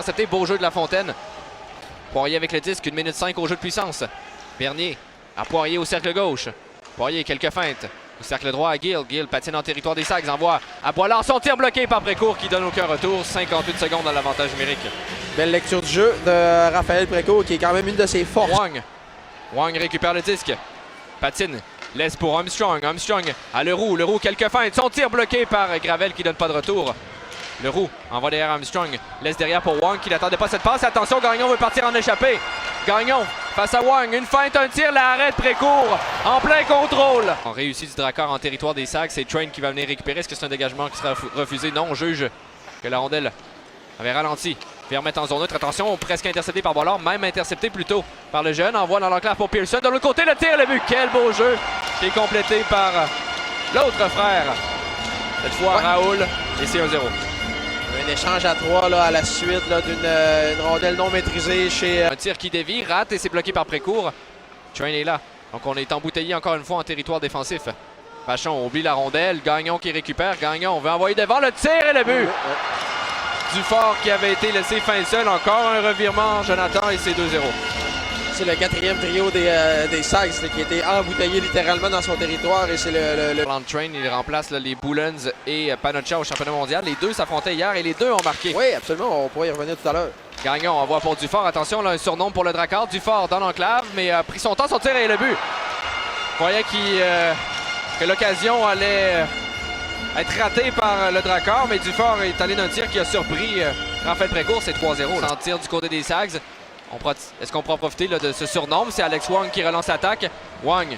C'était beau jeu de La Fontaine. Poirier avec le disque, 1 minute 5 au jeu de puissance. Bernier à Poirier au cercle gauche. Poirier, quelques feintes. Au cercle droit à Gill. Gill patine en territoire des Sags. Envoie à Boilard. Son tir bloqué par Précourt qui donne aucun retour. 58 secondes dans l'avantage numérique. Belle lecture du jeu de Raphaël Précourt qui est quand même une de ses forces. Wang récupère le disque. Patine. Laisse pour Armstrong. Armstrong à Leroux. Leroux, quelques feintes. Son tir bloqué par Gravel qui donne pas de retour. Leroux envoie derrière Armstrong. Laisse derrière pour Wang qui n'attendait pas cette passe. Attention, Gagnon veut partir en échappée. Gagnon face à Wang. Une feinte, un tir, l'arrêt de Précourt. En plein contrôle. On réussit du Drakkar en territoire des Sags. C'est Train qui va venir récupérer. Est-ce que c'est un dégagement qui sera refusé? Non, on juge que la rondelle avait ralenti. Fait remettre en zone neutre. Attention, presque intercepté par Boilard. Même intercepté plutôt par le jeune. Envoie dans l'enclave pour Pearson. De l'autre côté, le tir, le but. Quel beau jeu qui est complété par l'autre frère. Cette fois, Raoul. Et c'est 1-0. Un échange à 3 là, à la suite d'une rondelle non maîtrisée chez... Un tir qui dévie, rate et c'est bloqué par Précourt. Train est là. Donc on est embouteillé encore une fois en territoire défensif. Vachon oublie la rondelle. Gagnon qui récupère. Gagnon veut envoyer devant le tir et le but. Dufort qui avait été laissé fin seul. Encore un revirement, Jonathan, et c'est 2-0. C'est le quatrième trio des Sags qui a été embouteillé littéralement dans son territoire et c'est le... Train, il remplace là, les Boulens et Panocha au championnat mondial. Les deux s'affrontaient hier et les deux ont marqué. Oui, absolument, on pourrait y revenir tout à l'heure. Gagnon envoie pour Dufort. Attention, là, un surnom pour le Drakkar. Dufort dans l'enclave, mais a pris son temps, son tir et le but. Croyait que l'occasion allait être ratée par le Drakkar, mais Dufort est allé d'un tir qui a surpris Raphaël Précourt. C'est 3-0. Sans tir du côté des Sags. Est-ce qu'on pourra profiter là, de ce surnom? C'est Alex Wang qui relance l'attaque. Wang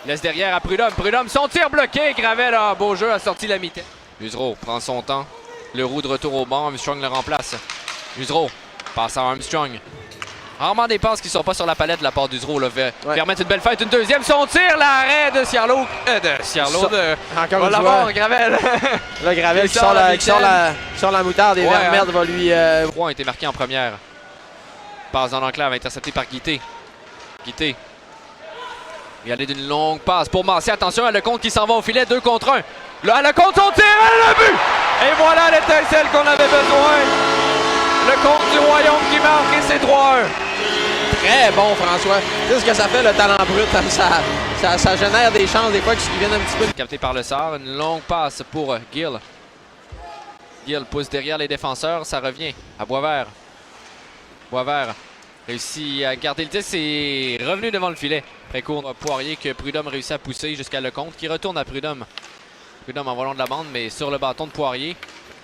laisse derrière à Prudhomme. Prudhomme, son tir bloqué. Gravel, beau jeu, a sorti la mi-temps. Usereau prend son temps. Leroux de retour au banc. Armstrong le remplace. Usereau passe à Armstrong. Rarement des passes qui ne sont pas sur la palette de la part d'Usereau. Permettre une belle fête. Une deuxième. Son tir, l'arrêt de Ciarlo. Encore une fois. Gravel. Là, Gravel qui sort la moutarde et Vermerde va lui... 3 a été marqué en première. Passe dans l'enclave, intercepté par Guité. Guité. Regardez d'une longue passe pour Massé. Attention à Lecomte qui s'en va au filet, 2 contre 1. Là, Lecomte, son tir et le but! Et voilà l'étincelle qu'on avait besoin. Lecomte du Royaume qui marque et c'est 3-1. Très bon, François. Tu sais ce que ça fait, le talent brut. Ça génère des chances des fois qui viennent un petit peu. Capté par le sort, une longue passe pour Gill. Gill pousse derrière les défenseurs, ça revient à Boisvert. Boisvert réussit à garder le disque et revenu devant le filet. Précourt Poirier que Prudhomme réussit à pousser jusqu'à Lecomte qui retourne à Prudhomme. Prudhomme en volant de la bande mais sur le bâton de Poirier.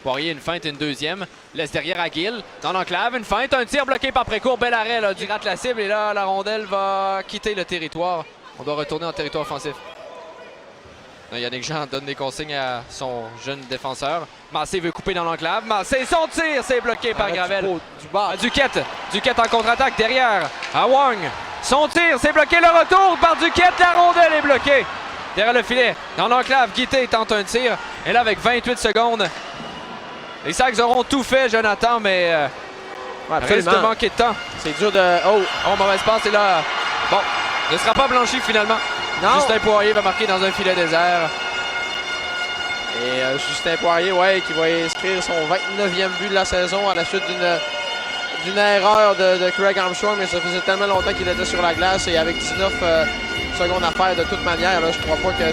Poirier une feinte, une deuxième. Laisse derrière à Gill. Dans l'enclave, une feinte, un tir bloqué par Précourt. Bel arrêt là, du rate la cible et là la rondelle va quitter le territoire. On doit retourner en territoire offensif. Yannick Jean donne des consignes à son jeune défenseur. Massé veut couper dans l'enclave. Massé, son tir, c'est bloqué par Gravel. Duquette. Duquette en contre-attaque derrière. À Wang. Son tir, c'est bloqué. Le retour par Duquette. La rondelle est bloquée. Derrière le filet. Dans l'enclave, Guité tente un tir. Et là, avec 28 secondes, les Sags auront tout fait, Jonathan, mais risque de manquer de temps. C'est dur de... Oh, mauvaise passe. Et là, bon, ne sera pas blanchi finalement. Non. Justin Poirier va marquer dans un filet désert. Et Justin Poirier, qui va inscrire son 29e but de la saison à la suite d'une erreur de Craig Armstrong, mais ça faisait tellement longtemps qu'il était sur la glace et avec 19 secondes à faire de toute manière, là, je ne crois pas que